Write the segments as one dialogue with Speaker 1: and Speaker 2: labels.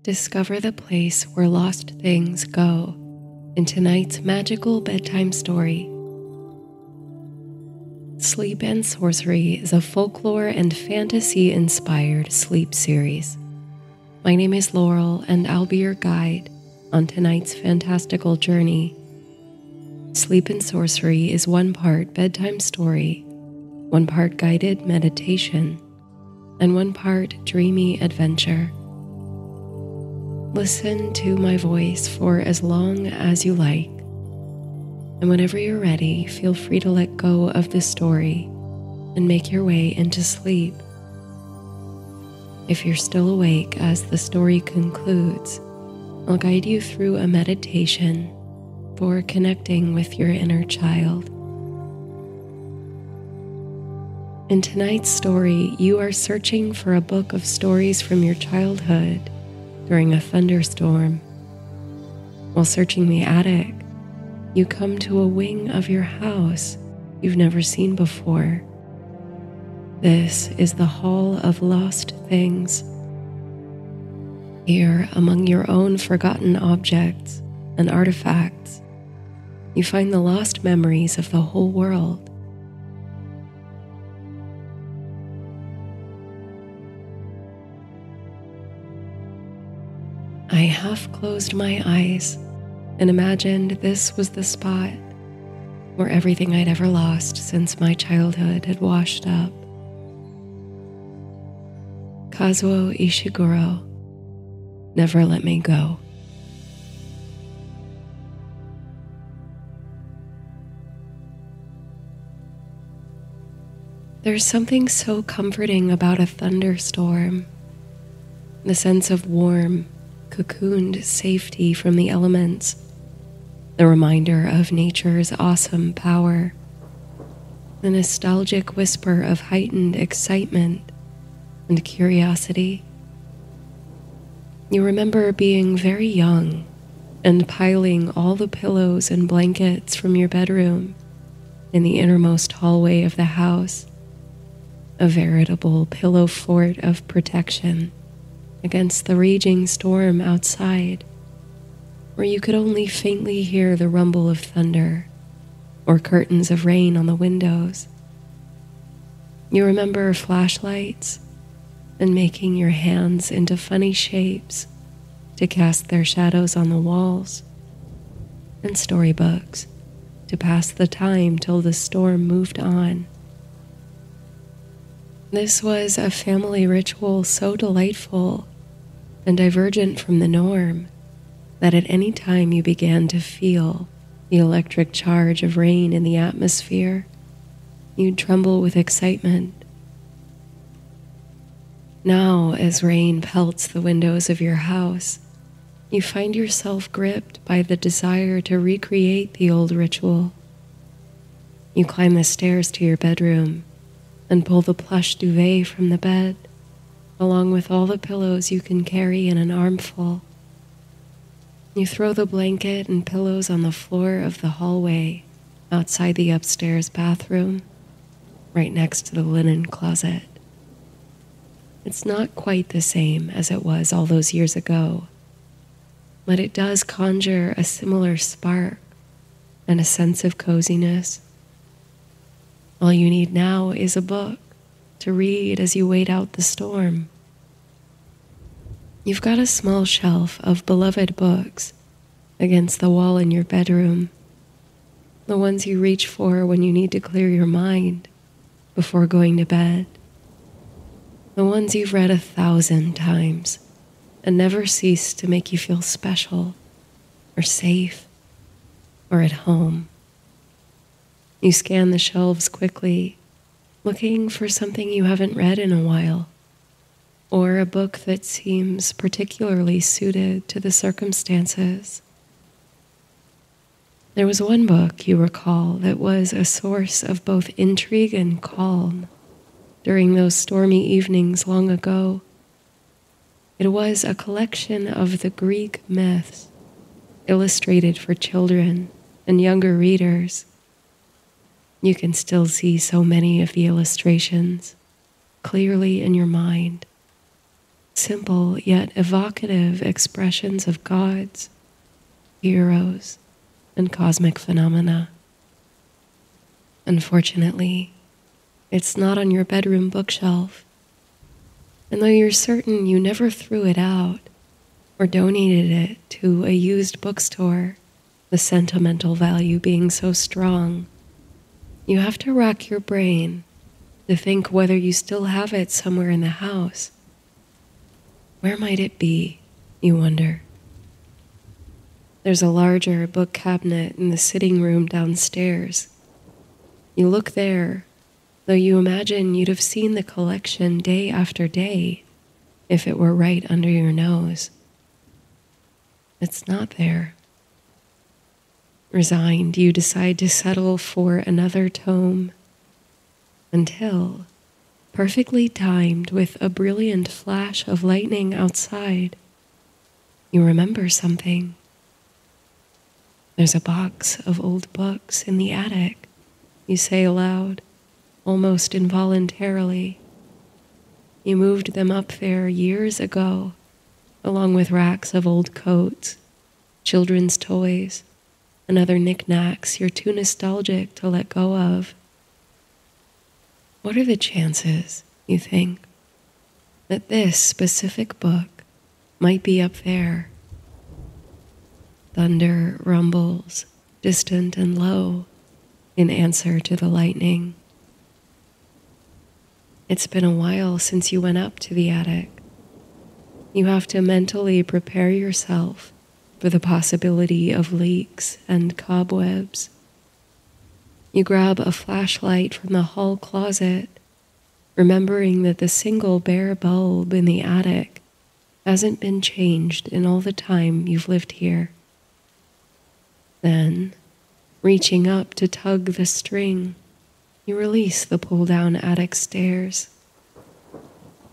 Speaker 1: Discover the place where lost things go in tonight's magical bedtime story. Sleep Sorcery is a folklore and fantasy-inspired sleep series. My name is Laurel, and I'll be your guide on tonight's fantastical journey. Sleep Sorcery is one part bedtime story, one part guided meditation, and one part dreamy adventure. Listen to my voice for as long as you like, and whenever you're ready, feel free to let go of the story and make your way into sleep. If you're still awake as the story concludes, I'll guide you through a meditation for connecting with your inner child. In tonight's story, you are searching for a book of stories from your childhood during a thunderstorm. While searching the attic, you come to a wing of your house you've never seen before. This is the Hall of Lost Things. Here, among your own forgotten objects and artifacts, you find the lost memories of the whole world. I half closed my eyes and imagined this was the spot where everything I'd ever lost since my childhood had washed up. Kazuo Ishiguro, never let me go. There's something so comforting about a thunderstorm. The sense of warm, cocooned safety from the elements, the reminder of nature's awesome power, the nostalgic whisper of heightened excitement and curiosity. You remember being very young and piling all the pillows and blankets from your bedroom in the innermost hallway of the house, a veritable pillow fort of protection against the raging storm outside, where you could only faintly hear the rumble of thunder or curtains of rain on the windows. You remember flashlights and making your hands into funny shapes to cast their shadows on the walls, and storybooks to pass the time till the storm moved on. This was a family ritual so delightful and divergent from the norm that at any time you began to feel the electric charge of rain in the atmosphere, you'd tremble with excitement. Now, as rain pelts the windows of your house, you find yourself gripped by the desire to recreate the old ritual. You climb the stairs to your bedroom and pull the plush duvet from the bed, along with all the pillows you can carry in an armful. You throw the blanket and pillows on the floor of the hallway outside the upstairs bathroom, right next to the linen closet. It's not quite the same as it was all those years ago, but it does conjure a similar spark and a sense of coziness. All you need now is a book to read as you wait out the storm. You've got a small shelf of beloved books against the wall in your bedroom, the ones you reach for when you need to clear your mind before going to bed, the ones you've read 1,000 times and never cease to make you feel special or safe or at home. You scan the shelves quickly, looking for something you haven't read in a while, or a book that seems particularly suited to the circumstances. There was one book, you recall, that was a source of both intrigue and calm during those stormy evenings long ago. It was a collection of the Greek myths, illustrated for children and younger readers. You can still see so many of the illustrations clearly in your mind. simple yet evocative expressions of gods, heroes, and cosmic phenomena. Unfortunately, it's not on your bedroom bookshelf, and though you're certain you never threw it out or donated it to a used bookstore, the sentimental value being so strong, you have to rack your brain to think whether you still have it somewhere in the house. Where might it be, you wonder? There's a larger book cabinet in the sitting room downstairs. You look there, though you imagine you'd have seen the collection day after day if it were right under your nose. It's not there. Resigned, you decide to settle for another tome until, perfectly timed with a brilliant flash of lightning outside, you remember something. There's a box of old books in the attic, you say aloud, almost involuntarily. You moved them up there years ago, along with racks of old coats, children's toys, and other knickknacks you're too nostalgic to let go of. What are the chances, you think, that this specific book might be up there? Thunder rumbles, distant and low, in answer to the lightning. It's been a while since you went up to the attic. You have to mentally prepare yourself for the possibility of leaks and cobwebs. You grab a flashlight from the hall closet, remembering that the single bare bulb in the attic hasn't been changed in all the time you've lived here. Then, reaching up to tug the string, you release the pull-down attic stairs.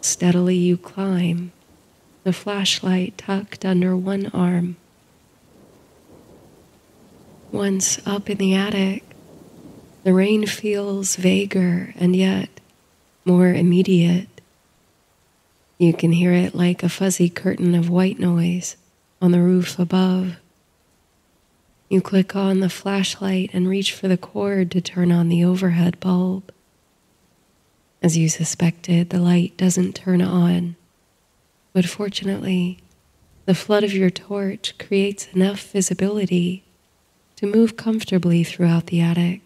Speaker 1: Steadily you climb, the flashlight tucked under one arm. Once up in the attic, the rain feels vaguer and yet more immediate. You can hear it like a fuzzy curtain of white noise on the roof above. You click on the flashlight and reach for the cord to turn on the overhead bulb. As you suspected, the light doesn't turn on, but fortunately, the flood of your torch creates enough visibility to move comfortably throughout the attic.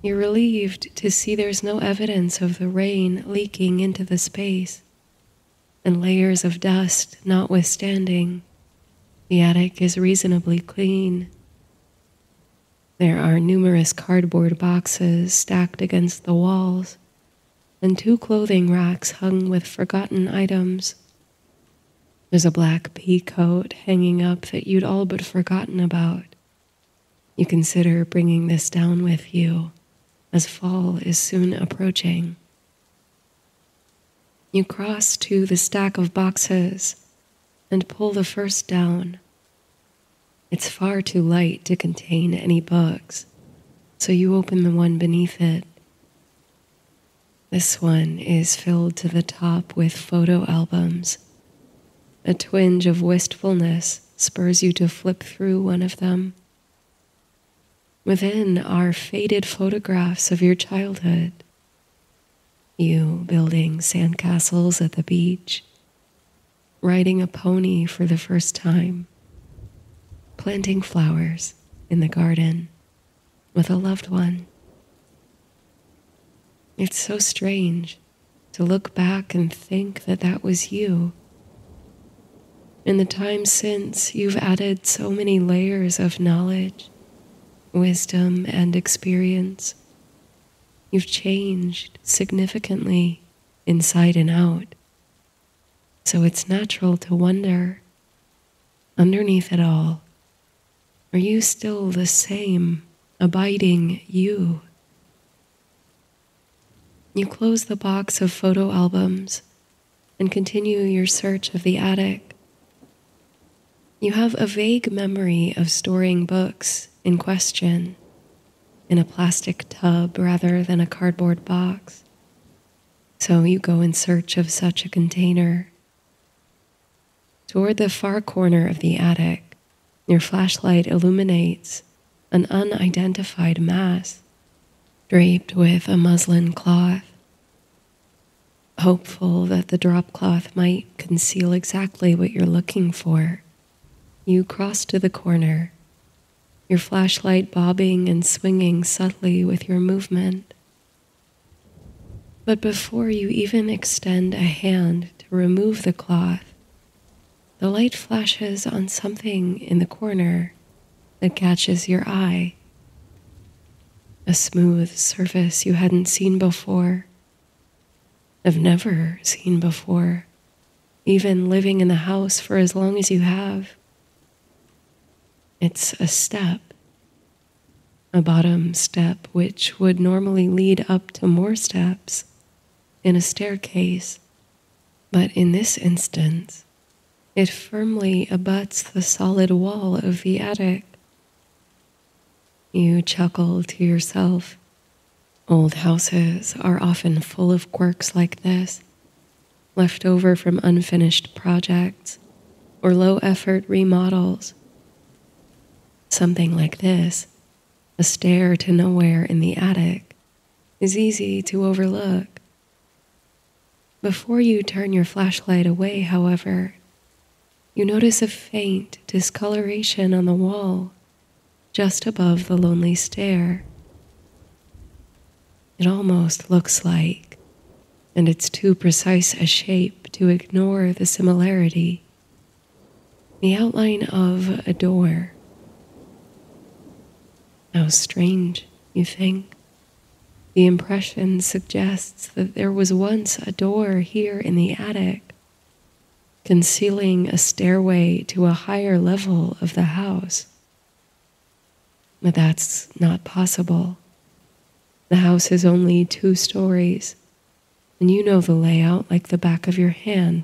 Speaker 1: You're relieved to see there's no evidence of the rain leaking into the space, and layers of dust notwithstanding, the attic is reasonably clean. There are numerous cardboard boxes stacked against the walls, and 2 clothing racks hung with forgotten items. There's a black pea coat hanging up that you'd all but forgotten about. You consider bringing this down with you, as fall is soon approaching. You cross to the stack of boxes and pull the first down. It's far too light to contain any books, so you open the one beneath it. This one is filled to the top with photo albums. A twinge of wistfulness spurs you to flip through one of them. Within are faded photographs of your childhood. You building sandcastles at the beach, riding a pony for the first time, planting flowers in the garden with a loved one. It's so strange to look back and think that that was you. In the time since, you've added so many layers of knowledge, wisdom, and experience. You've changed significantly inside and out. So it's natural to wonder, underneath it all, are you still the same, abiding you? You close the box of photo albums and continue your search of the attic. You have a vague memory of storing books in question in a plastic tub rather than a cardboard box. So you go in search of such a container. Toward the far corner of the attic, your flashlight illuminates an unidentified mass draped with a muslin cloth. Hopeful that the drop cloth might conceal exactly what you're looking for, you cross to the corner, your flashlight bobbing and swinging subtly with your movement. But before you even extend a hand to remove the cloth, the light flashes on something in the corner that catches your eye. A smooth surface you hadn't seen before, have never seen before, even living in the house for as long as you have. It's a step, a bottom step which would normally lead up to more steps in a staircase, but in this instance, it firmly abuts the solid wall of the attic. You chuckle to yourself. Old houses are often full of quirks like this, left over from unfinished projects or low-effort remodels. Something like this, a stair to nowhere in the attic, is easy to overlook. Before you turn your flashlight away, however, you notice a faint discoloration on the wall just above the lonely stair. It almost looks like, and it's too precise a shape to ignore the similarity, the outline of a door. How strange, you think. The impression suggests that there was once a door here in the attic, concealing a stairway to a higher level of the house. But that's not possible. The house is only 2 stories, and you know the layout like the back of your hand.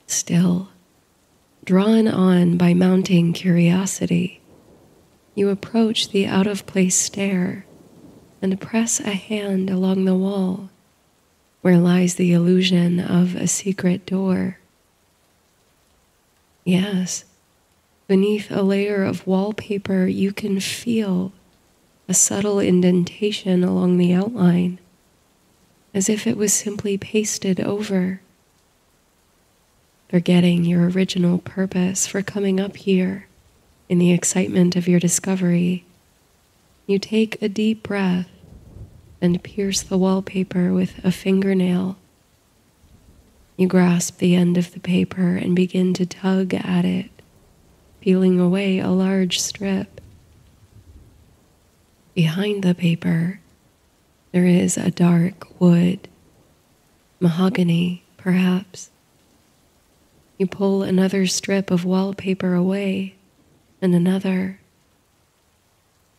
Speaker 1: Still, drawn on by mounting curiosity, you approach the out-of-place stair and press a hand along the wall where lies the illusion of a secret door. Yes, beneath a layer of wallpaper you can feel a subtle indentation along the outline, as if it was simply pasted over. Forgetting your original purpose for coming up here in the excitement of your discovery, you take a deep breath and pierce the wallpaper with a fingernail. You grasp the end of the paper and begin to tug at it, peeling away a large strip. Behind the paper, there is a dark wood, mahogany, perhaps. You pull another strip of wallpaper away, and another.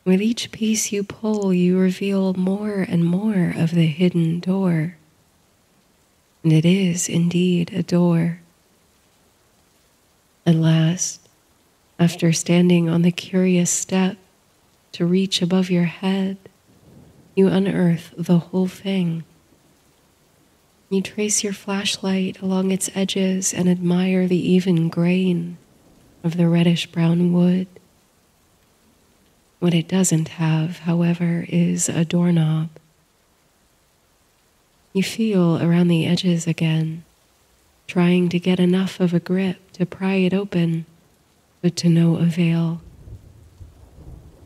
Speaker 1: With each piece you pull, you reveal more and more of the hidden door. And it is indeed a door. At last, after standing on the curious step to reach above your head, you unearth the whole thing. You trace your flashlight along its edges and admire the even grain of the reddish-brown wood. What it doesn't have, however, is a doorknob. You feel around the edges again, trying to get enough of a grip to pry it open, but to no avail.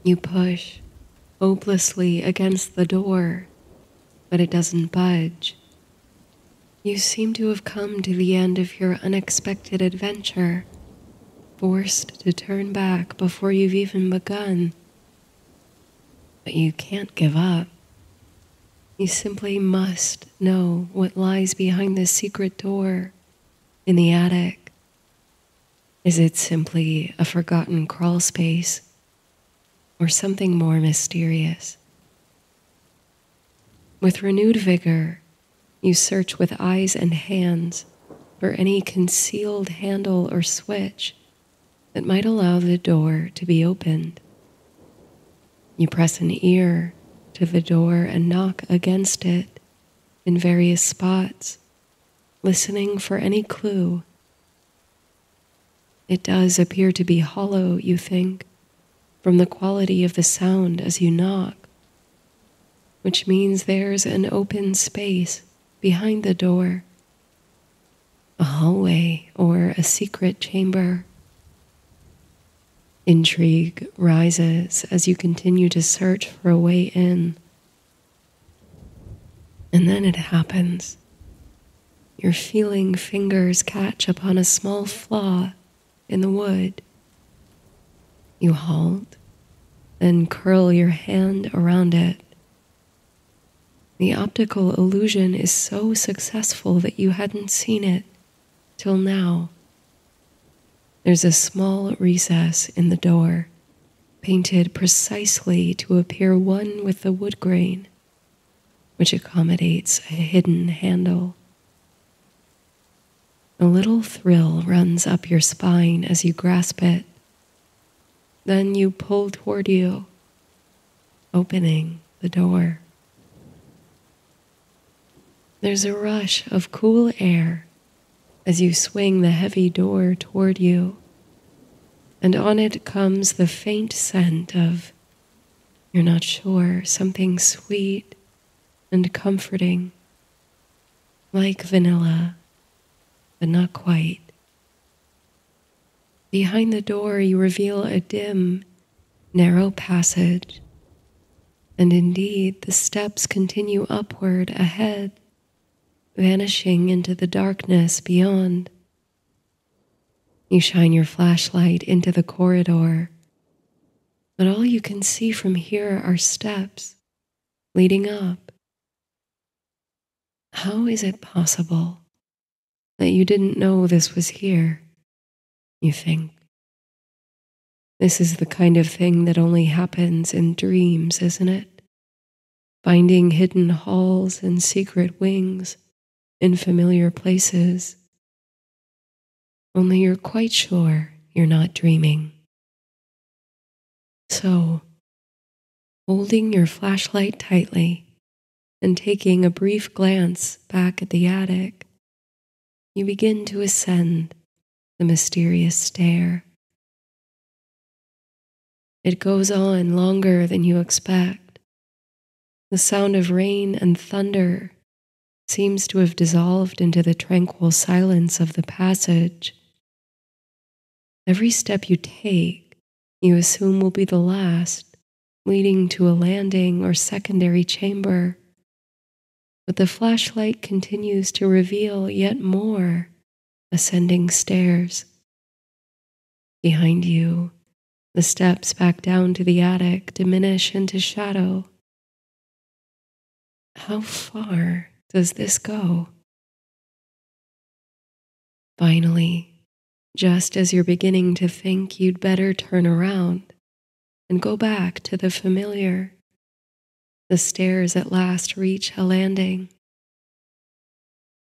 Speaker 1: You push hopelessly against the door, but it doesn't budge. You seem to have come to the end of your unexpected adventure, forced to turn back before you've even begun. But you can't give up. You simply must know what lies behind this secret door in the attic. Is it simply a forgotten crawl space, or something more mysterious? With renewed vigor, you search with eyes and hands for any concealed handle or switch that might allow the door to be opened. You press an ear to the door and knock against it in various spots, listening for any clue. It does appear to be hollow, you think, from the quality of the sound as you knock, which means there's an open space behind the door, a hallway or a secret chamber. Intrigue rises as you continue to search for a way in. And then it happens. Your feeling fingers catch upon a small flaw in the wood. You halt, then curl your hand around it. The optical illusion is so successful that you hadn't seen it till now. There's a small recess in the door, painted precisely to appear one with the wood grain, which accommodates a hidden handle. A little thrill runs up your spine as you grasp it. Then you pull toward you, opening the door. There's a rush of cool air as you swing the heavy door toward you, and on it comes the faint scent of, you're not sure, something sweet and comforting, like vanilla, but not quite. Behind the door, you reveal a dim, narrow passage, and indeed the steps continue upward ahead, vanishing into the darkness beyond. You shine your flashlight into the corridor, but all you can see from here are steps leading up. How is it possible that you didn't know this was here, you think? This is the kind of thing that only happens in dreams, isn't it? Finding hidden halls and secret wings in familiar places. Only you're quite sure you're not dreaming. So, holding your flashlight tightly and taking a brief glance back at the attic, you begin to ascend the mysterious stair. It goes on longer than you expect. The sound of rain and thunder seems to have dissolved into the tranquil silence of the passage. Every step you take, you assume will be the last, leading to a landing or secondary chamber. But the flashlight continues to reveal yet more ascending stairs. Behind you, the steps back down to the attic diminish into shadow. How far does this go? Finally, just as you're beginning to think you'd better turn around and go back to the familiar, the stairs at last reach a landing.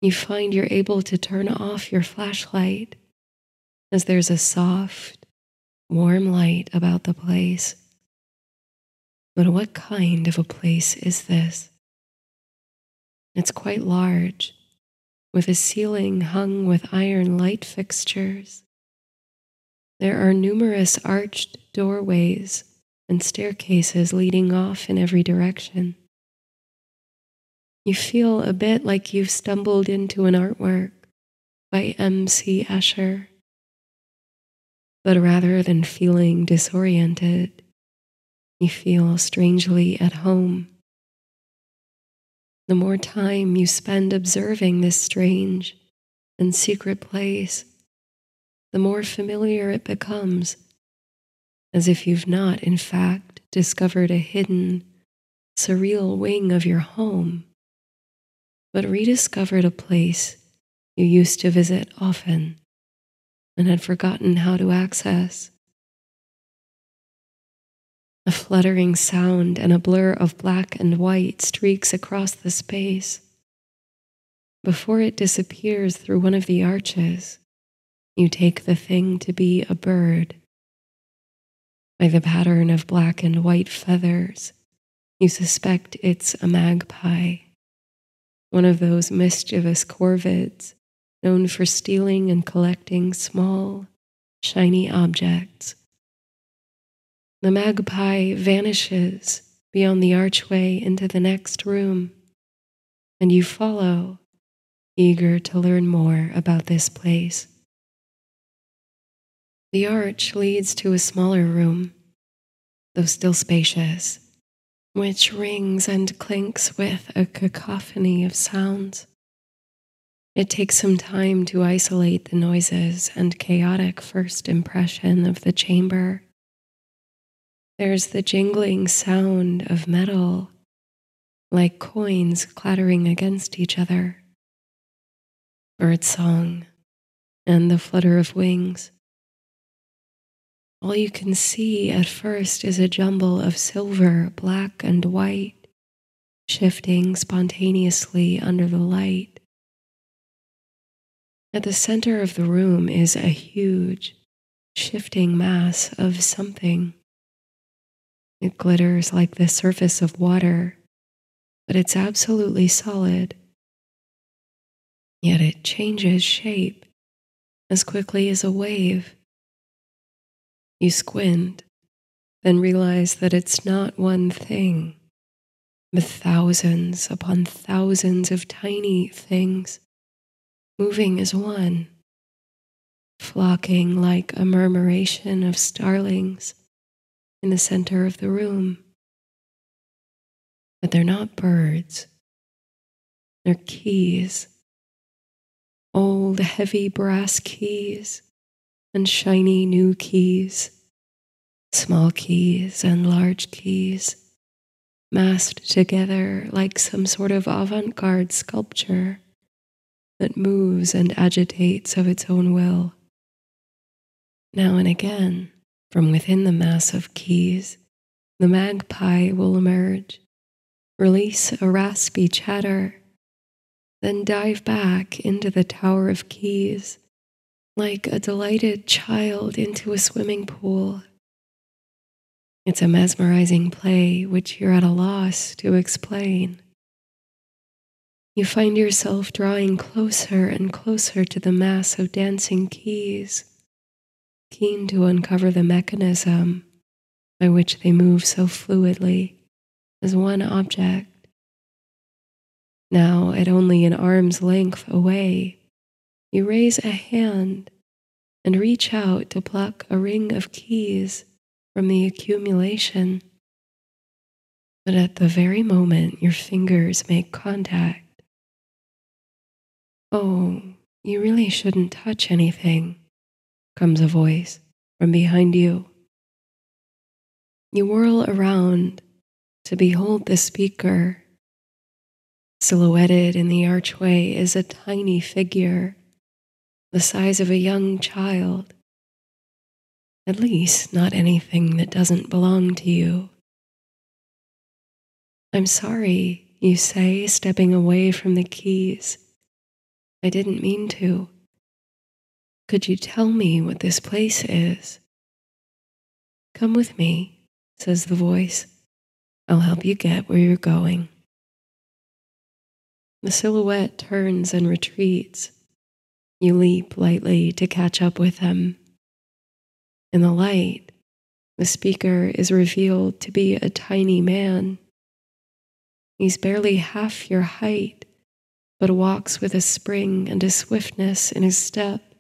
Speaker 1: You find you're able to turn off your flashlight as there's a soft, warm light about the place. But what kind of a place is this? It's quite large, with a ceiling hung with iron light fixtures. There are numerous arched doorways and staircases leading off in every direction. You feel a bit like you've stumbled into an artwork by M.C. Escher. But rather than feeling disoriented, you feel strangely at home. The more time you spend observing this strange and secret place, the more familiar it becomes, as if you've not, in fact, discovered a hidden, surreal wing of your home, but rediscovered a place you used to visit often and had forgotten how to access. A fluttering sound and a blur of black and white streaks across the space. Before it disappears through one of the arches, you take the thing to be a bird. By the pattern of black and white feathers, you suspect it's a magpie, one of those mischievous corvids known for stealing and collecting small, shiny objects. The magpie vanishes beyond the archway into the next room, and you follow, eager to learn more about this place. The arch leads to a smaller room, though still spacious, which rings and clinks with a cacophony of sounds. It takes some time to isolate the noises and chaotic first impression of the chamber. There's the jingling sound of metal, like coins clattering against each other, birdsong, and the flutter of wings. All you can see at first is a jumble of silver, black, and white, shifting spontaneously under the light. At the center of the room is a huge, shifting mass of something. It glitters like the surface of water, but it's absolutely solid. Yet it changes shape as quickly as a wave. You squint, then realize that it's not one thing, but thousands upon thousands of tiny things, moving as one, flocking like a murmuration of starlings in the center of the room. But they're not birds. They're keys. Old, heavy brass keys and shiny new keys. Small keys and large keys, massed together like some sort of avant-garde sculpture that moves and agitates of its own will. Now and again, from within the mass of keys, the magpie will emerge, release a raspy chatter, then dive back into the tower of keys like a delighted child into a swimming pool. It's a mesmerizing play which you're at a loss to explain. You find yourself drawing closer and closer to the mass of dancing keys, keen to uncover the mechanism by which they move so fluidly as one object. Now, at only an arm's length away, you raise a hand and reach out to pluck a ring of keys from the accumulation. But at the very moment your fingers make contact, "Oh, you really shouldn't touch anything," comes a voice from behind you. You whirl around to behold the speaker. Silhouetted in the archway is a tiny figure, the size of a young child. At least not anything that doesn't belong to you. "I'm sorry," you say, stepping away from the keys. "I didn't mean to. Could you tell me what this place is?" "Come with me," says the voice. "I'll help you get where you're going." The silhouette turns and retreats. You leap lightly to catch up with him. In the light, the speaker is revealed to be a tiny man. He's barely half your height, but walks with a spring and a swiftness in his step.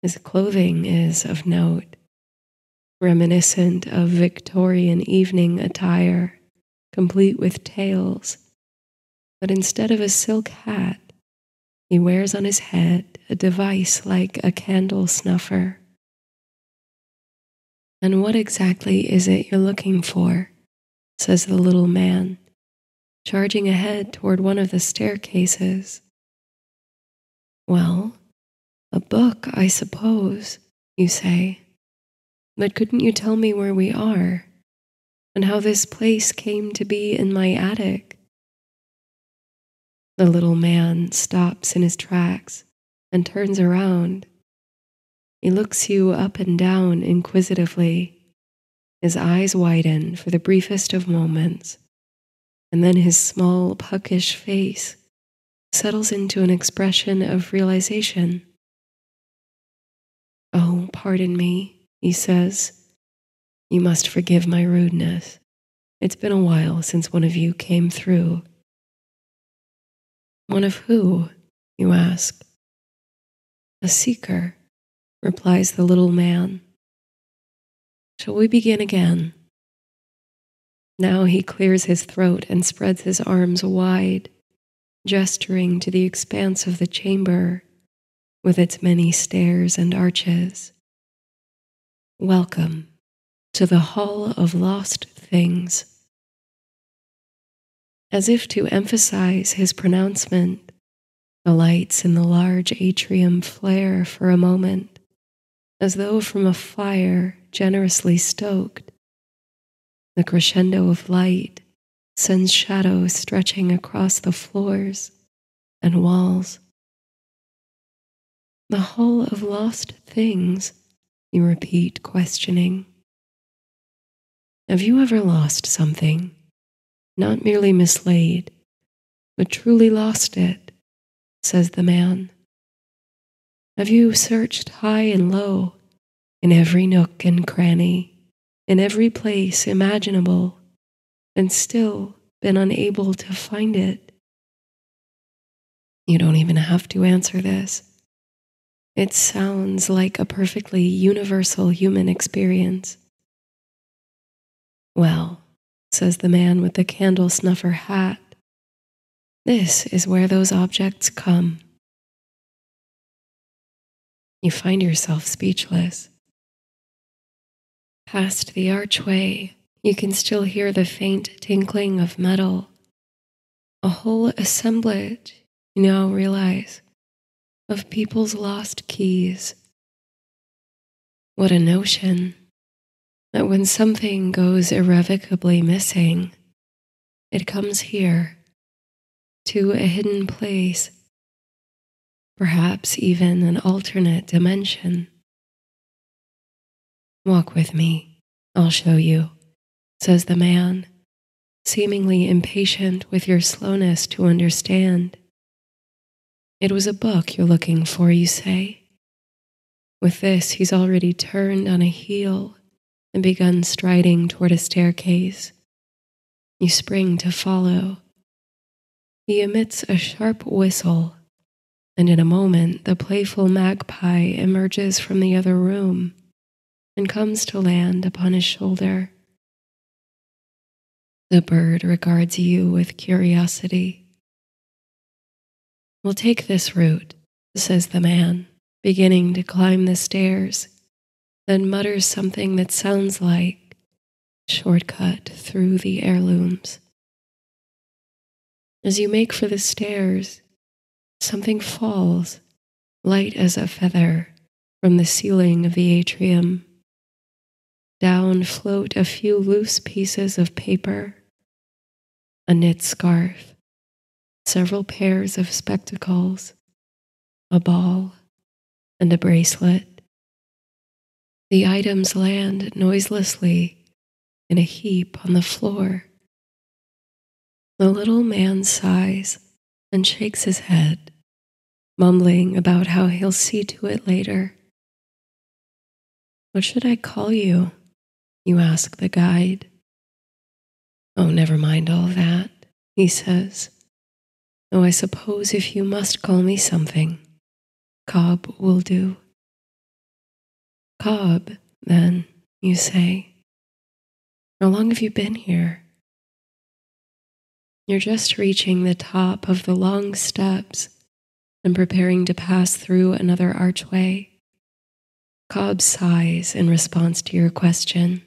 Speaker 1: His clothing is of note, reminiscent of Victorian evening attire, complete with tails, but instead of a silk hat, he wears on his head a device like a candle snuffer. "And what exactly is it you're looking for?" says the little man, charging ahead toward one of the staircases. "Well, a book, I suppose," you say. "But couldn't you tell me where we are, and how this place came to be in my attic?" The little man stops in his tracks and turns around. He looks you up and down inquisitively. His eyes widen for the briefest of moments, and then his small, puckish face settles into an expression of realization. "Oh, pardon me," he says. "You must forgive my rudeness. It's been a while since one of you came through." "One of who?" you ask. "A seeker," replies the little man. "Shall we begin again?" Now he clears his throat and spreads his arms wide, gesturing to the expanse of the chamber with its many stairs and arches. "Welcome to the Hall of Lost Things." As if to emphasize his pronouncement, the lights in the large atrium flare for a moment, as though from a fire generously stoked. The crescendo of light sends shadows stretching across the floors and walls. "The Hall of Lost Things," you repeat, questioning. "Have you ever lost something? Not merely mislaid, but truly lost it," says the man. "Have you searched high and low, in every nook and cranny, in every place imaginable, and still been unable to find it?" You don't even have to answer this. It sounds like a perfectly universal human experience. "Well," says the man with the candle snuffer hat, "this is where those objects come." You find yourself speechless. Past the archway, you can still hear the faint tinkling of metal. A whole assemblage, you now realize, of people's lost keys. What a notion that when something goes irrevocably missing, it comes here, to a hidden place, perhaps even an alternate dimension. "Walk with me, I'll show you," says the man, seemingly impatient with your slowness to understand. "It was a book you're looking for, you say?" With this, he's already turned on a heel and begun striding toward a staircase. You spring to follow. He emits a sharp whistle, and in a moment the playful magpie emerges from the other room and comes to land upon his shoulder. The bird regards you with curiosity. "We'll take this route," says the man, beginning to climb the stairs, then mutters something that sounds like "shortcut through the heirlooms." As you make for the stairs, something falls, light as a feather, from the ceiling of the atrium. Down float a few loose pieces of paper, a knit scarf, several pairs of spectacles, a ball, and a bracelet. The items land noiselessly in a heap on the floor. The little man sighs and shakes his head, mumbling about how he'll see to it later. "What should I call you?" you ask the guide. "Oh, never mind all that," he says. "Though I suppose if you must call me something, Cobb will do." "Cobb, then," you say. "How long have you been here?" You're just reaching the top of the long steps and preparing to pass through another archway. Cobb sighs in response to your question.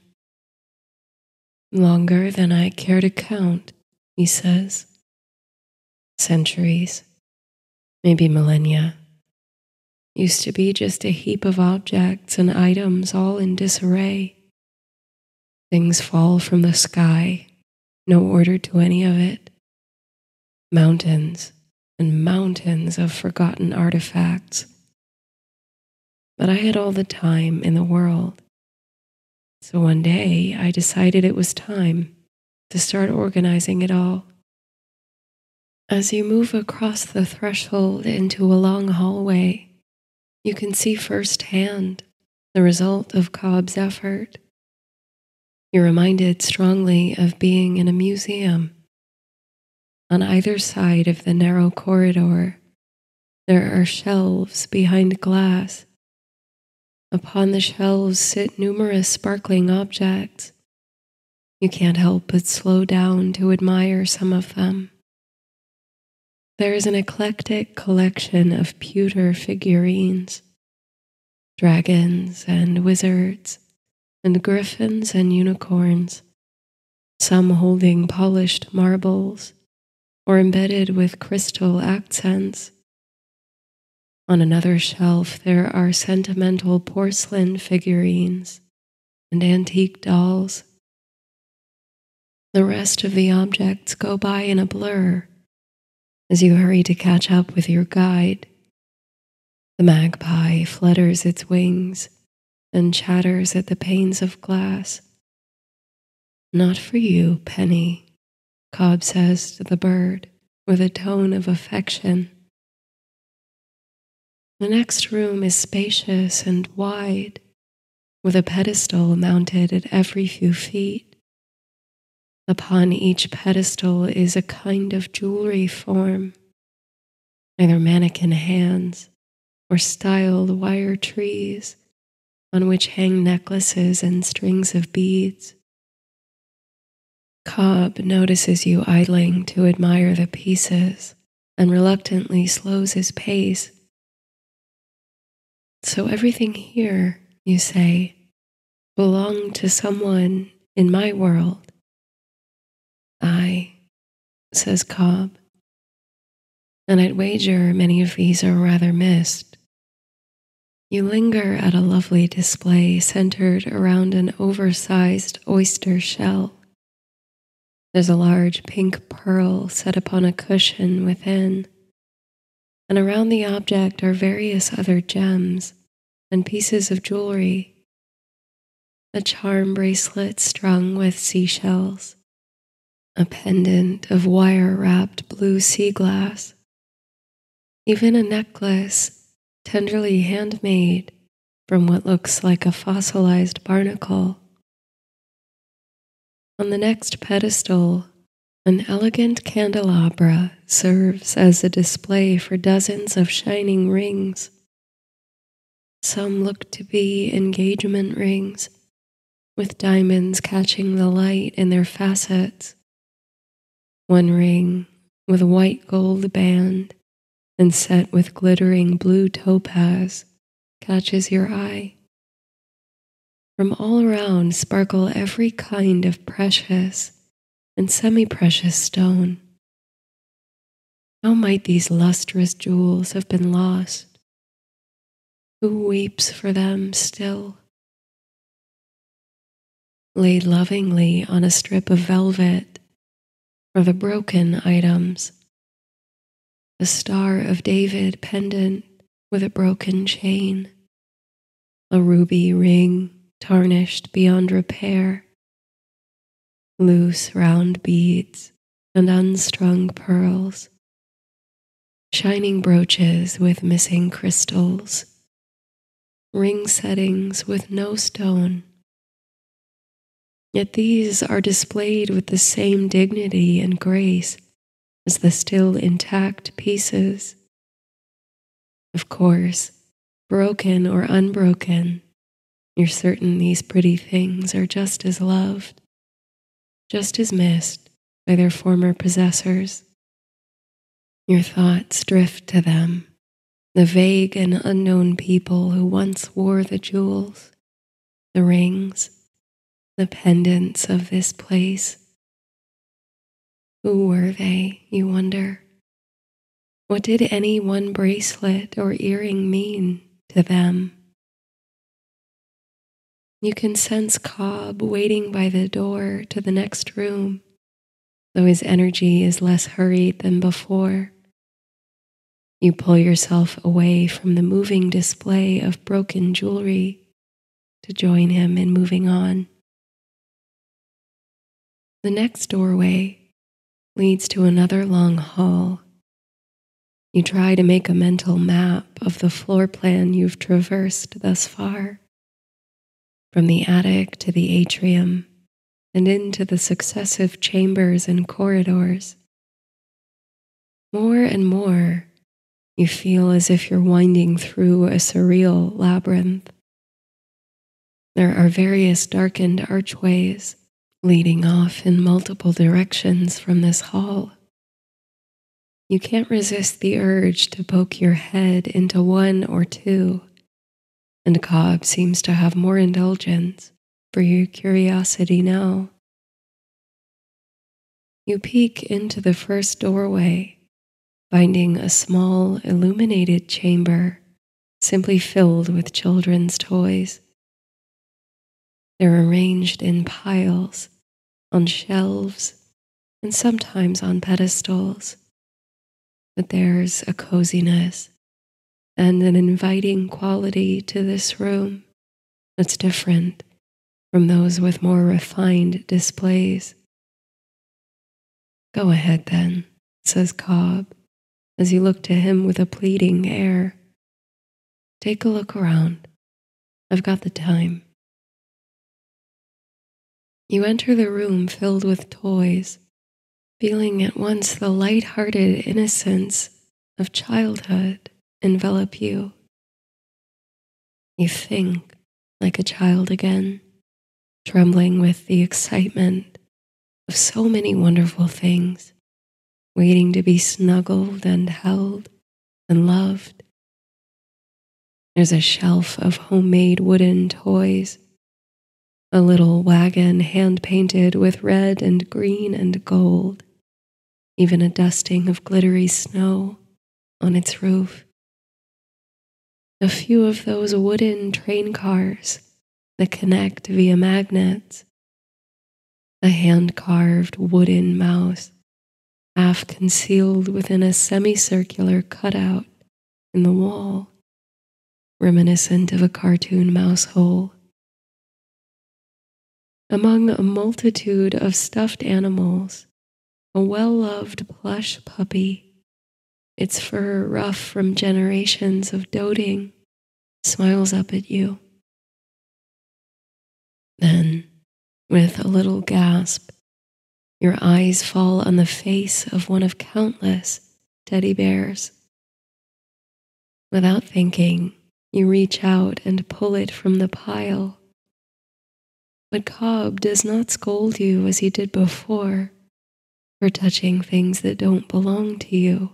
Speaker 1: "Longer than I care to count," he says. "Centuries, maybe millennia. Used to be just a heap of objects and items all in disarray. Things fall from the sky, no order to any of it. Mountains and mountains of forgotten artifacts. But I had all the time in the world. So one day I decided it was time to start organizing it all. As you move across the threshold into a long hallway, you can see firsthand the result of Cobb's effort. You're reminded strongly of being in a museum. On either side of the narrow corridor, there are shelves behind glass. Upon the shelves sit numerous sparkling objects. You can't help but slow down to admire some of them. There is an eclectic collection of pewter figurines, dragons and wizards, and griffins and unicorns, some holding polished marbles or embedded with crystal accents. On another shelf, there are sentimental porcelain figurines and antique dolls. The rest of the objects go by in a blur as you hurry to catch up with your guide. The magpie flutters its wings and chatters at the panes of glass. "Not for you, Penny," Cobb says to the bird with a tone of affection. The next room is spacious and wide, with a pedestal mounted at every few feet. Upon each pedestal is a kind of jewelry form, either mannequin hands or styled wire trees on which hang necklaces and strings of beads. Cobb notices you idling to admire the pieces and reluctantly slows his pace. "So everything here, you say, belonged to someone in my world?" "Aye," says Cobb, "and I'd wager many of these are rather missed." You linger at a lovely display centered around an oversized oyster shell. There's a large pink pearl set upon a cushion within, and around the object are various other gems and pieces of jewelry. A charm bracelet strung with seashells, a pendant of wire-wrapped blue sea glass, even a necklace tenderly handmade from what looks like a fossilized barnacle. On the next pedestal, an elegant candelabra serves as a display for dozens of shining rings. Some look to be engagement rings, with diamonds catching the light in their facets. One ring, with a white gold band and set with glittering blue topaz, catches your eye. From all around sparkle every kind of precious and semi-precious stone. How might these lustrous jewels have been lost? Who weeps for them still? Laid lovingly on a strip of velvet are the broken items. A Star of David pendant with a broken chain, a ruby ring tarnished beyond repair, loose round beads and unstrung pearls, shining brooches with missing crystals, ring settings with no stone. Yet these are displayed with the same dignity and grace as the still intact pieces. Of course, broken or unbroken, you're certain these pretty things are just as loved, just as missed by their former possessors. Your thoughts drift to them, the vague and unknown people who once wore the jewels, the rings, the pendants of this place. Who were they, you wonder? What did any one bracelet or earring mean to them? You can sense Cobb waiting by the door to the next room, though his energy is less hurried than before. You pull yourself away from the moving display of broken jewelry to join him in moving on. The next doorway, leads to another long hall. You try to make a mental map of the floor plan you've traversed thus far, from the attic to the atrium and into the successive chambers and corridors. More and more, you feel as if you're winding through a surreal labyrinth. There are various darkened archways leading off in multiple directions from this hall. You can't resist the urge to poke your head into one or two, and Cobb seems to have more indulgence for your curiosity now. You peek into the first doorway, finding a small illuminated chamber simply filled with children's toys. They're arranged in piles, on shelves, and sometimes on pedestals. But there's a coziness and an inviting quality to this room that's different from those with more refined displays. Go ahead then, says Cobb, as you look to him with a pleading air. Take a look around. I've got the time. You enter the room filled with toys, feeling at once the light-hearted innocence of childhood envelop you. You think like a child again, trembling with the excitement of so many wonderful things, waiting to be snuggled and held and loved. There's a shelf of homemade wooden toys, a little wagon hand-painted with red and green and gold, even a dusting of glittery snow on its roof. A few of those wooden train cars that connect via magnets, a hand-carved wooden mouse, half concealed within a semicircular cutout in the wall, reminiscent of a cartoon mouse hole. Among a multitude of stuffed animals, a well-loved plush puppy, its fur rough from generations of doting, smiles up at you. Then, with a little gasp, your eyes fall on the face of one of countless teddy bears. Without thinking, you reach out and pull it from the pile. But Cobb does not scold you as he did before for touching things that don't belong to you,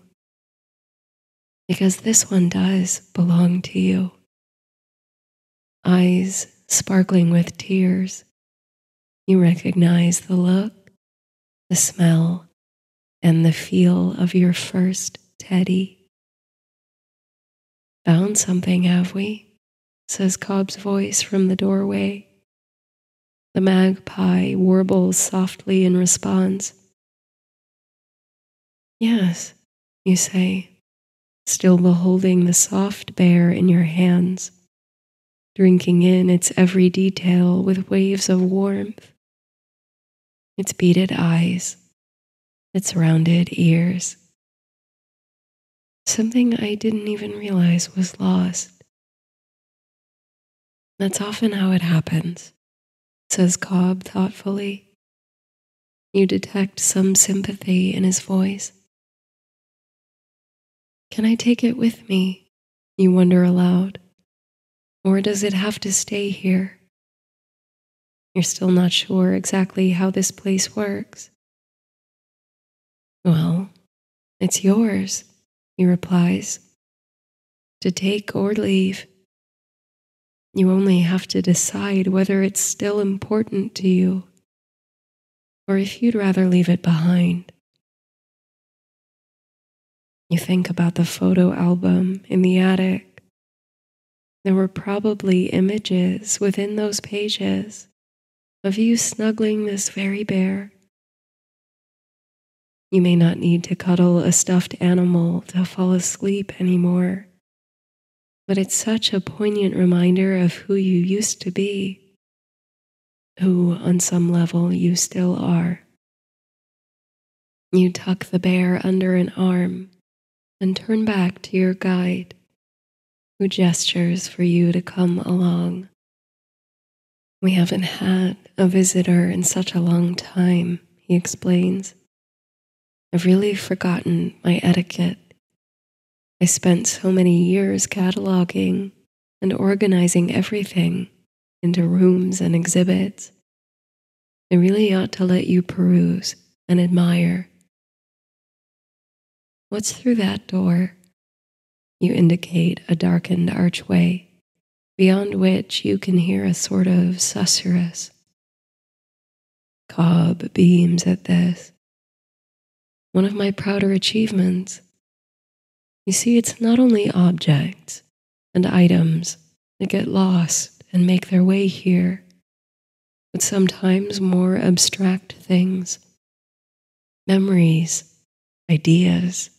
Speaker 1: because this one does belong to you. Eyes sparkling with tears, you recognize the look, the smell, and the feel of your first teddy. Found something, have we? Says Cobb's voice from the doorway. The magpie warbles softly in response. Yes, you say, still beholding the soft bear in your hands, drinking in its every detail with waves of warmth. Its beaded eyes, its rounded ears. Something I didn't even realize was lost. That's often how it happens, says Cobb thoughtfully. You detect some sympathy in his voice. Can I take it with me? You wonder aloud. Or does it have to stay here? You're still not sure exactly how this place works. Well, it's yours, he replies, to take or leave. You only have to decide whether it's still important to you, or if you'd rather leave it behind. You think about the photo album in the attic. There were probably images within those pages of you snuggling this very bear. You may not need to cuddle a stuffed animal to fall asleep anymore, but it's such a poignant reminder of who you used to be, who on some level you still are. You tuck the bear under an arm and turn back to your guide, who gestures for you to come along. We haven't had a visitor in such a long time, he explains. I've really forgotten my etiquette. I spent so many years cataloging and organizing everything into rooms and exhibits. I really ought to let you peruse and admire. What's through that door? You indicate a darkened archway, beyond which you can hear a sort of susurrus. Cobb beams at this. One of my prouder achievements. You see, it's not only objects and items that get lost and make their way here, but sometimes more abstract things, memories, ideas.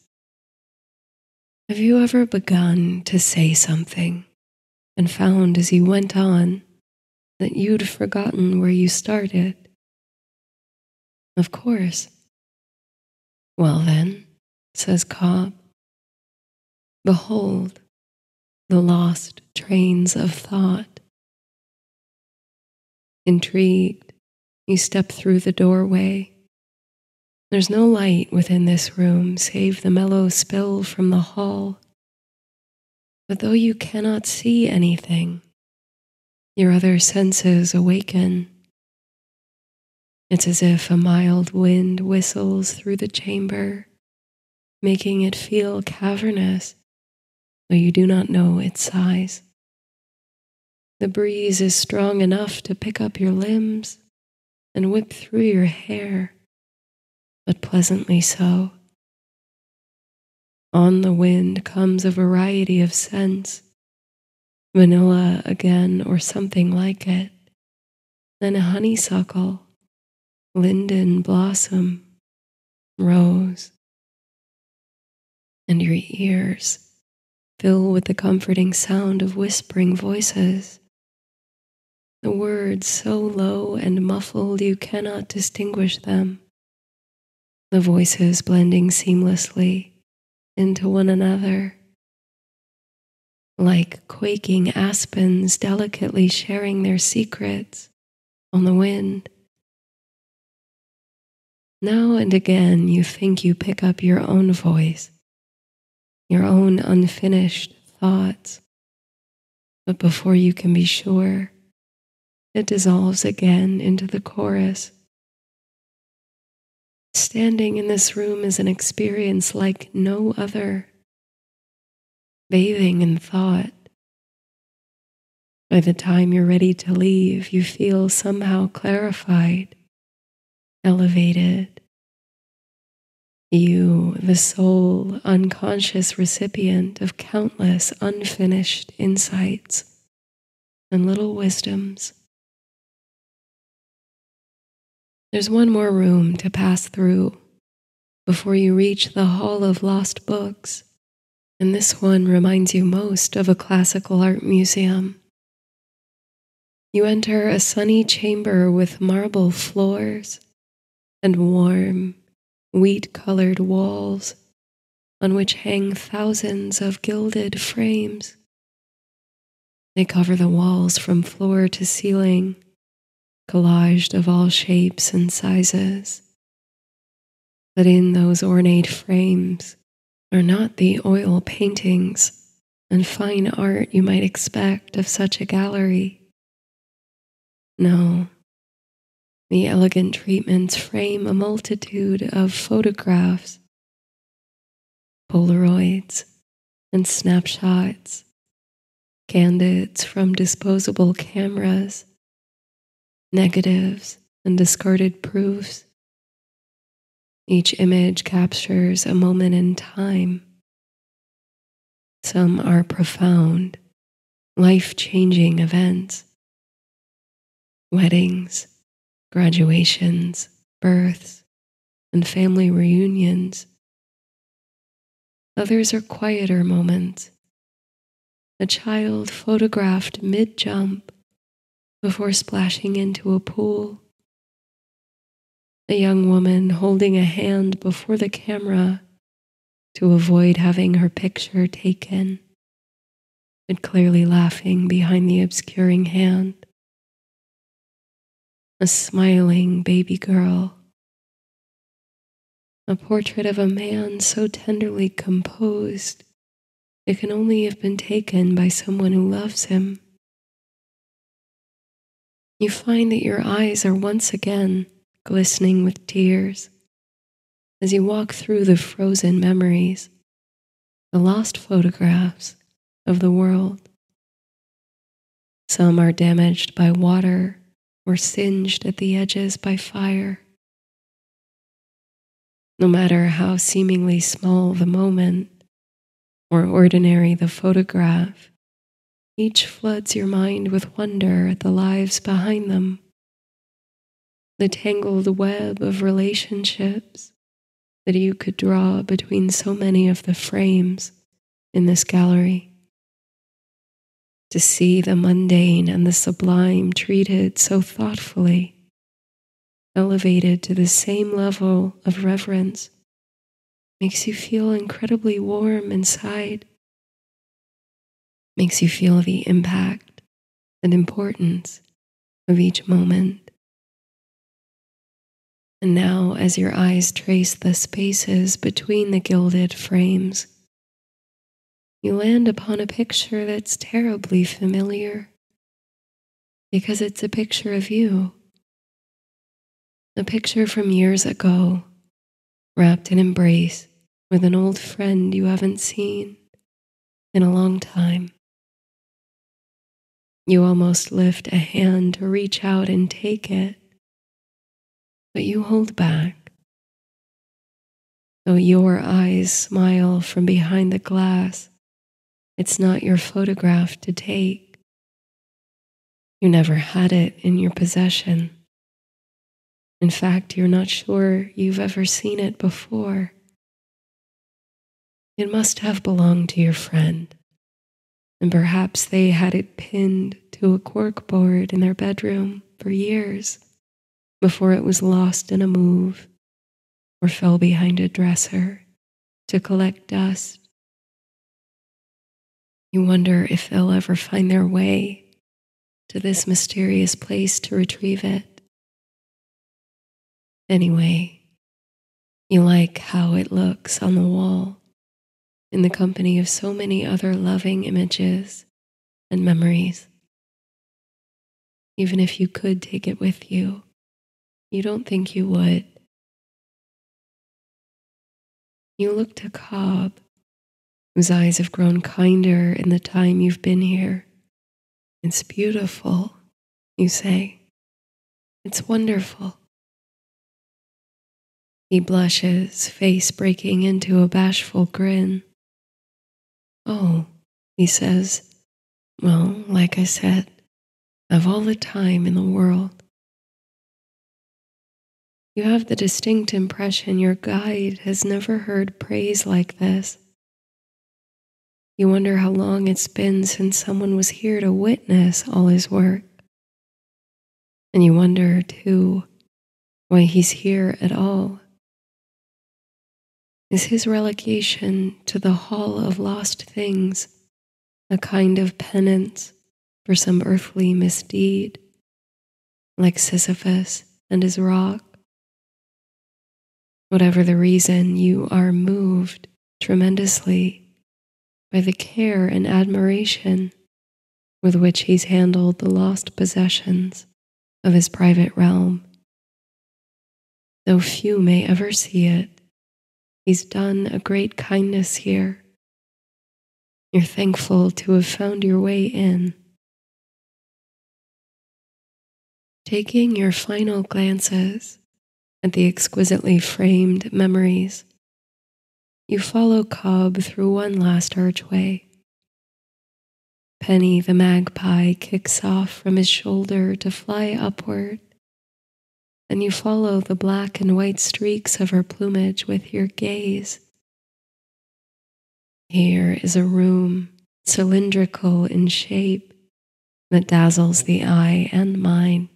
Speaker 1: Have you ever begun to say something and found as you went on that you'd forgotten where you started? Of course. Well then, says Cobb, behold the lost trains of thought. Intrigued, you step through the doorway. There's no light within this room save the mellow spill from the hall. But though you cannot see anything, your other senses awaken. It's as if a mild wind whistles through the chamber, making it feel cavernous, though you do not know its size. The breeze is strong enough to pick up your limbs and whip through your hair, but pleasantly so. On the wind comes a variety of scents, vanilla again or something like it, then a honeysuckle, linden blossom, rose, and your ears fill with the comforting sound of whispering voices, the words so low and muffled you cannot distinguish them, the voices blending seamlessly into one another, like quaking aspens delicately sharing their secrets on the wind. Now and again you think you pick up your own voice, your own unfinished thoughts, but before you can be sure, it dissolves again into the chorus. Standing in this room is an experience like no other, bathing in thought. By the time you're ready to leave, you feel somehow clarified, elevated. You, the sole, unconscious recipient of countless unfinished insights and little wisdoms. There's one more room to pass through before you reach the Hall of Lost Books, and this one reminds you most of a classical art museum. You enter a sunny chamber with marble floors and warm, wheat-colored walls on which hang thousands of gilded frames. They cover the walls from floor to ceiling, collaged of all shapes and sizes. But in those ornate frames are not the oil paintings and fine art you might expect of such a gallery. No, the elegant treatments frame a multitude of photographs, Polaroids and snapshots, candids from disposable cameras, negatives and discarded proofs. Each image captures a moment in time. Some are profound, life-changing events. Weddings, graduations, births, and family reunions. Others are quieter moments. A child photographed mid-jump before splashing into a pool. a young woman holding a hand before the camera to avoid having her picture taken, but clearly laughing behind the obscuring hand. A smiling baby girl. A portrait of a man so tenderly composed it can only have been taken by someone who loves him. You find that your eyes are once again glistening with tears as you walk through the frozen memories, the lost photographs of the world. Some are damaged by water or singed at the edges by fire. No matter how seemingly small the moment or ordinary the photograph, each floods your mind with wonder at the lives behind them, the tangled web of relationships that you could draw between so many of the frames in this gallery. To see the mundane and the sublime treated so thoughtfully, elevated to the same level of reverence, makes you feel incredibly warm inside, makes you feel the impact and importance of each moment. And now, as your eyes trace the spaces between the gilded frames, you land upon a picture that's terribly familiar, because it's a picture of you. A picture from years ago, wrapped in embrace with an old friend you haven't seen in a long time. You almost lift a hand to reach out and take it, but you hold back. Though your eyes smile from behind the glass, it's not your photograph to take. You never had it in your possession. In fact, you're not sure you've ever seen it before. It must have belonged to your friend, and perhaps they had it pinned to a corkboard in their bedroom for years before it was lost in a move or fell behind a dresser to collect dust. You wonder if they'll ever find their way to this mysterious place to retrieve it. Anyway, you like how it looks on the wall in the company of so many other loving images and memories. Even if you could take it with you, you don't think you would. You look to Cobb, whose eyes have grown kinder in the time you've been here. It's beautiful, you say. It's wonderful. He blushes, face breaking into a bashful grin. Oh, he says, well, like I said, I've all the time in the world. You have the distinct impression your guide has never heard praise like this. You wonder how long it's been since someone was here to witness all his work. And you wonder, too, why he's here at all. Is his relegation to the Hall of Lost Things a kind of penance for some earthly misdeed, like Sisyphus and his rock? Whatever the reason, you are moved tremendously by the care and admiration with which he's handled the lost possessions of his private realm. Though few may ever see it, he's done a great kindness here. You're thankful to have found your way in. Taking your final glances at the exquisitely framed memories, you follow Cobb through one last archway. Penny the magpie kicks off from his shoulder to fly upward, and you follow the black and white streaks of her plumage with your gaze. Here is a room, cylindrical in shape, that dazzles the eye and mind.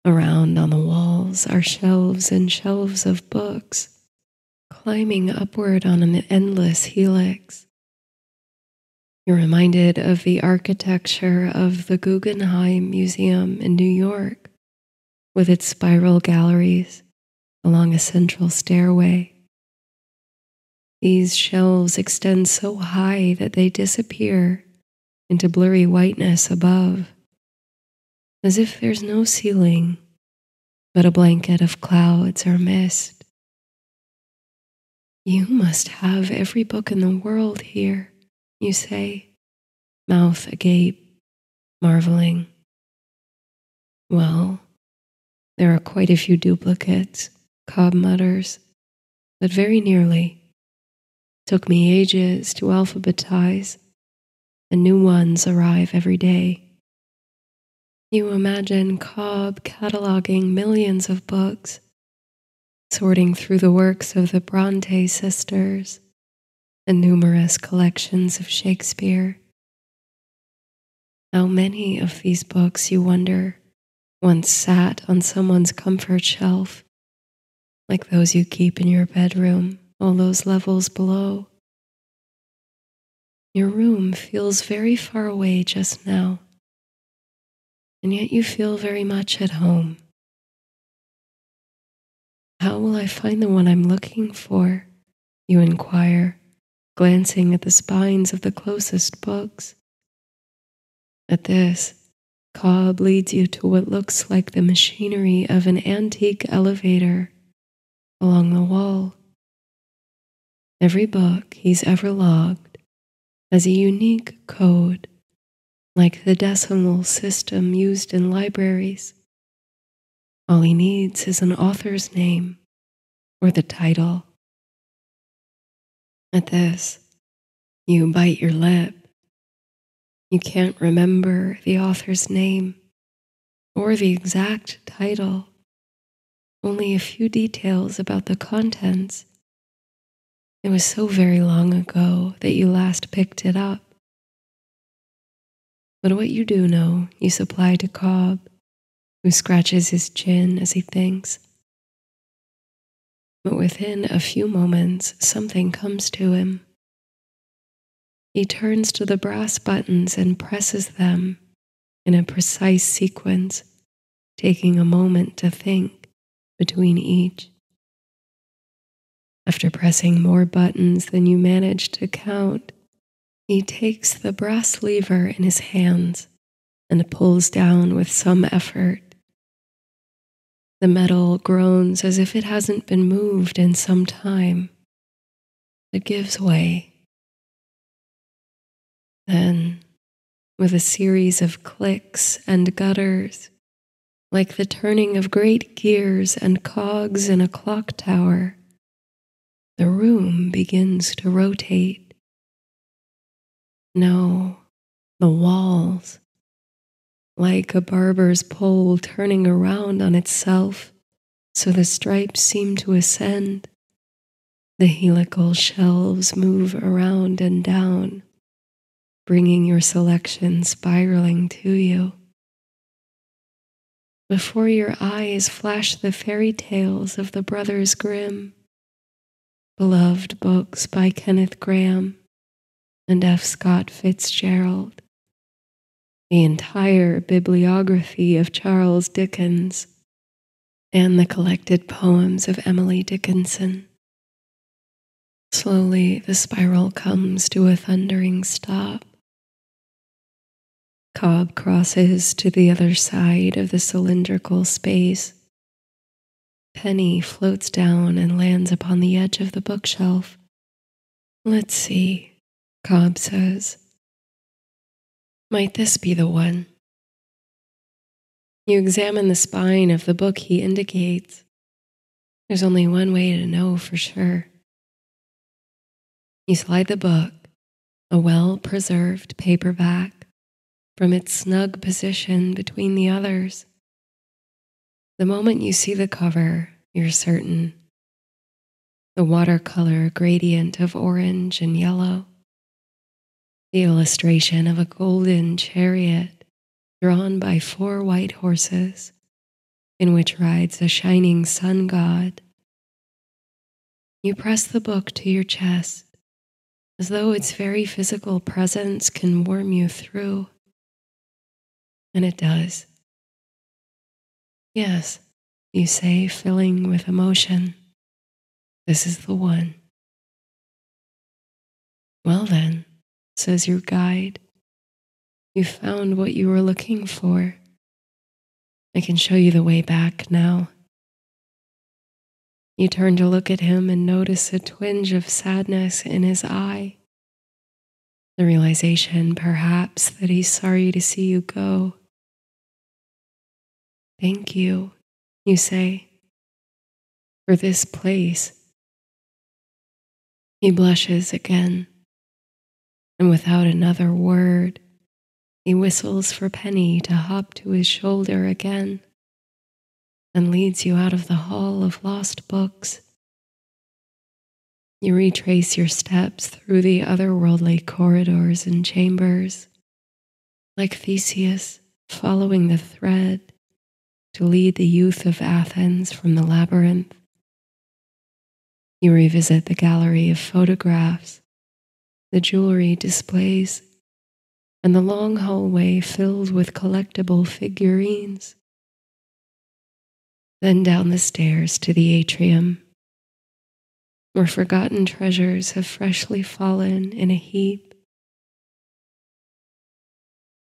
Speaker 1: Around on the walls are shelves and shelves of books, climbing upward on an endless helix. You're reminded of the architecture of the Guggenheim Museum in New York, with its spiral galleries along a central stairway. These shelves extend so high that they disappear into blurry whiteness above, as if there's no ceiling, but a blanket of clouds or mist. You must have every book in the world here, you say, mouth agape, marveling. Well, there are quite a few duplicates, Cobb mutters, but very nearly. Took me ages to alphabetize, and new ones arrive every day. You imagine Cobb cataloging millions of books, sorting through the works of the Bronte sisters and numerous collections of Shakespeare. How many of these books, you wonder, once sat on someone's comfort shelf, like those you keep in your bedroom, all those levels below? Your room feels very far away just now, and yet you feel very much at home. How will I find the one I'm looking for? You inquire, glancing at the spines of the closest books. At this, Cobb leads you to what looks like the machinery of an antique elevator along the wall. Every book he's ever logged has a unique code, like the decimal system used in libraries. All he needs is an author's name or the title. At this, you bite your lip. You can't remember the author's name or the exact title, only a few details about the contents. It was so very long ago that you last picked it up. But what you do know, you supply to Cobb, who scratches his chin as he thinks. But within a few moments, something comes to him. He turns to the brass buttons and presses them in a precise sequence, taking a moment to think between each. After pressing more buttons than you manage to count, he takes the brass lever in his hands and pulls down with some effort. The metal groans as if it hasn't been moved in some time. It gives way. Then, with a series of clicks and gutters, like the turning of great gears and cogs in a clock tower, the room begins to rotate. No, the walls, like a barber's pole turning around on itself so the stripes seem to ascend. The helical shelves move around and down, bringing your selection spiraling to you. Before your eyes flash the fairy tales of the Brothers Grimm, beloved books by Kenneth Grahame and F. Scott Fitzgerald, the entire bibliography of Charles Dickens, and the collected poems of Emily Dickinson. Slowly, the spiral comes to a thundering stop. Cobb crosses to the other side of the cylindrical space. Penny floats down and lands upon the edge of the bookshelf. Let's see, Cobb says. Might this be the one? You examine the spine of the book he indicates. There's only one way to know for sure. You slide the book, a well-preserved paperback, from its snug position between the others. The moment you see the cover, you're certain. The watercolor gradient of orange and yellow. The illustration of a golden chariot drawn by 4 white horses. in which rides a shining sun god. You press the book to your chest, as though its very physical presence can warm you through. And it does. Yes, you say, filling with emotion. This is the one. Well then, says your guide, you found what you were looking for. I can show you the way back now. You turn to look at him and notice a twinge of sadness in his eye. The realization, perhaps, that he's sorry to see you go. Thank you, you say, for this place. He blushes again, and without another word, he whistles for Penny to hop to his shoulder again and leads you out of the hall of lost books. You retrace your steps through the otherworldly corridors and chambers, like Theseus following the thread to lead the youth of Athens from the labyrinth. You revisit the gallery of photographs, the jewelry displays, and the long hallway filled with collectible figurines. Then down the stairs to the atrium, where forgotten treasures have freshly fallen in a heap.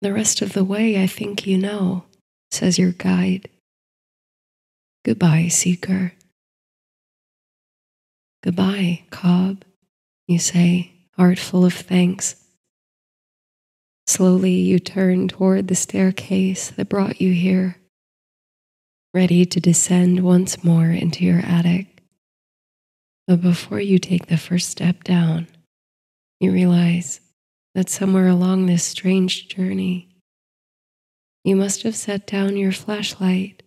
Speaker 1: The rest of the way I think you know, says your guide. Goodbye, seeker. Goodbye, Cobb, you say, heart full of thanks. Slowly you turn toward the staircase that brought you here, ready to descend once more into your attic. But before you take the first step down, you realize that somewhere along this strange journey, you must have set down your flashlight,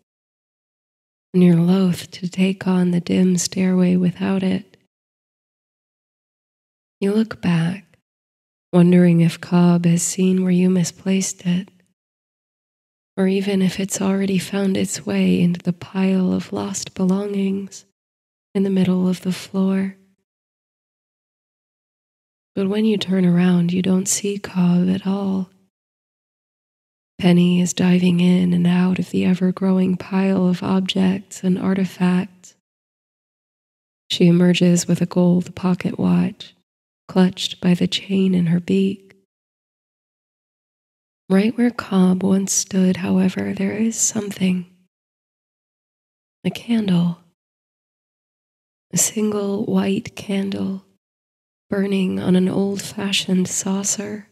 Speaker 1: and you're loath to take on the dim stairway without it. You look back, wondering if Cobb has seen where you misplaced it, or even if it's already found its way into the pile of lost belongings in the middle of the floor. But when you turn around, you don't see Cobb at all. Penny is diving in and out of the ever-growing pile of objects and artifacts. She emerges with a gold pocket watch, clutched by the chain in her beak. Right where Cobb once stood, however, there is something. A candle. A single white candle burning on an old-fashioned saucer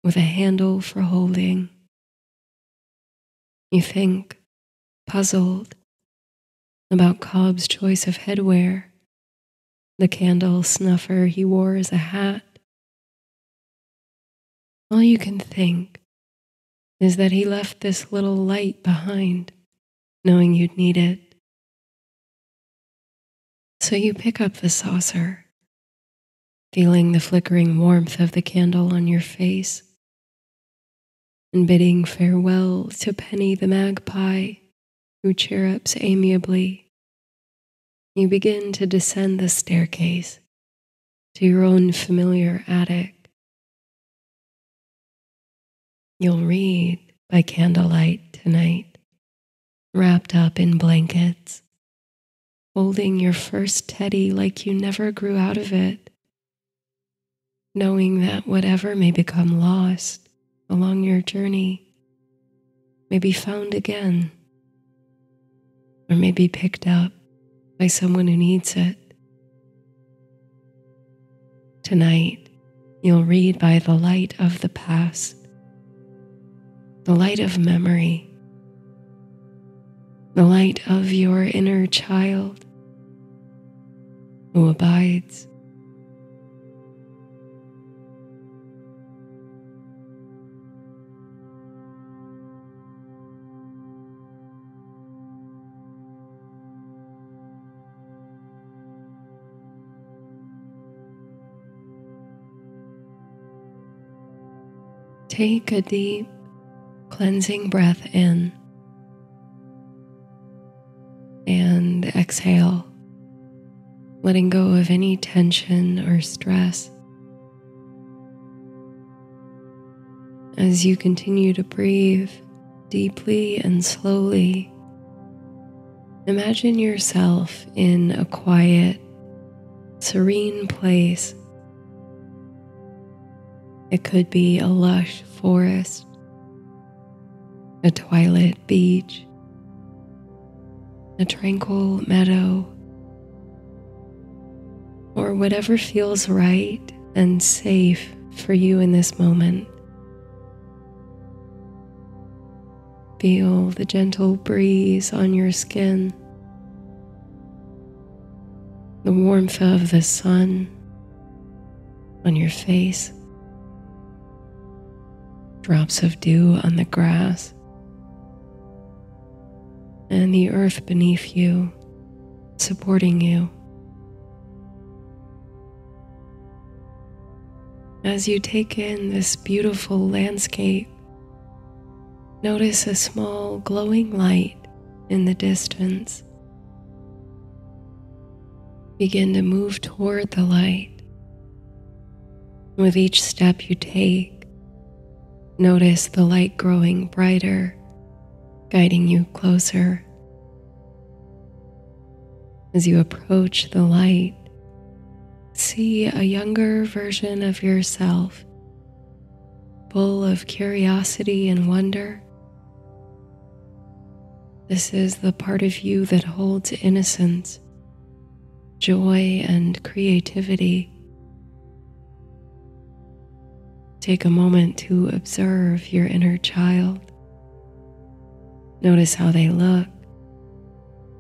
Speaker 1: with a handle for holding. You think, puzzled, about Cobb's choice of headwear, the candle snuffer he wore as a hat. All you can think is that he left this little light behind, knowing you'd need it. So you pick up the saucer, feeling the flickering warmth of the candle on your face, and bidding farewell to Penny the magpie, who chirrups amiably. You begin to descend the staircase to your own familiar attic. You'll read by candlelight tonight, wrapped up in blankets, holding your first teddy like you never grew out of it, knowing that whatever may become lost along your journey may be found again, or may be picked up by someone who needs it. Tonight, you'll read by the light of the past, the light of memory, the light of your inner child who abides. Take a deep, cleansing breath in, exhale, letting go of any tension or stress. As you continue to breathe deeply and slowly, imagine yourself in a quiet, serene place. It could be a lush forest, a twilight beach, a tranquil meadow, or whatever feels right and safe for you in this moment. Feel the gentle breeze on your skin, the warmth of the sun on your face, drops of dew on the grass, and the earth beneath you, supporting you. As you take in this beautiful landscape, notice a small glowing light in the distance. Begin to move toward the light. With each step you take, notice the light growing brighter, guiding you closer. As you approach the light, see a younger version of yourself, full of curiosity and wonder. This is the part of you that holds innocence, joy, and creativity. Take a moment to observe your inner child. Notice how they look,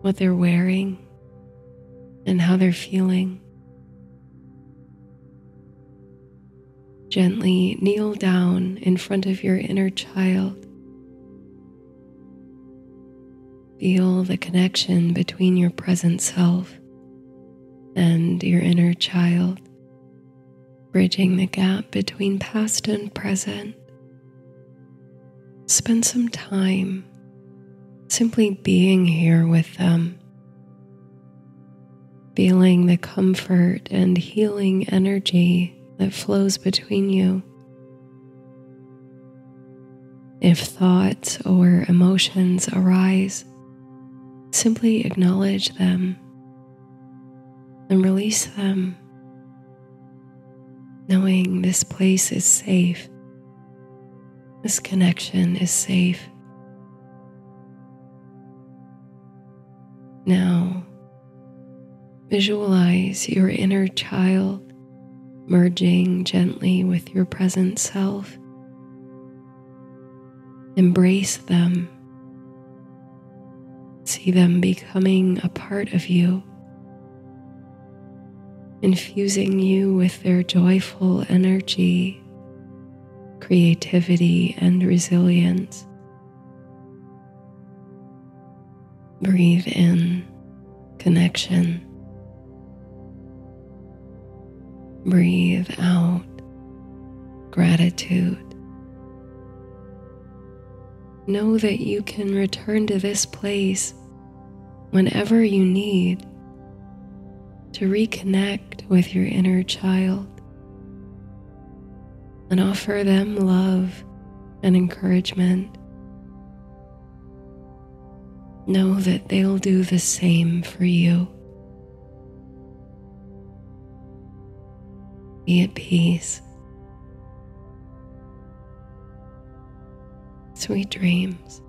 Speaker 1: what they're wearing, and how they're feeling. Gently kneel down in front of your inner child. Feel the connection between your present self and your inner child, bridging the gap between past and present. Spend some time simply being here with them, feeling the comfort and healing energy that flows between you. If thoughts or emotions arise, simply acknowledge them and release them, knowing this place is safe, this connection is safe. Now, visualize your inner child merging gently with your present self. Embrace them. See them becoming a part of you, infusing you with their joyful energy, creativity, and resilience. Breathe in connection. Breathe out gratitude. Know that you can return to this place whenever you need to reconnect with your inner child and offer them love and encouragement. Know that they'll do the same for you. Be at peace. Sweet dreams.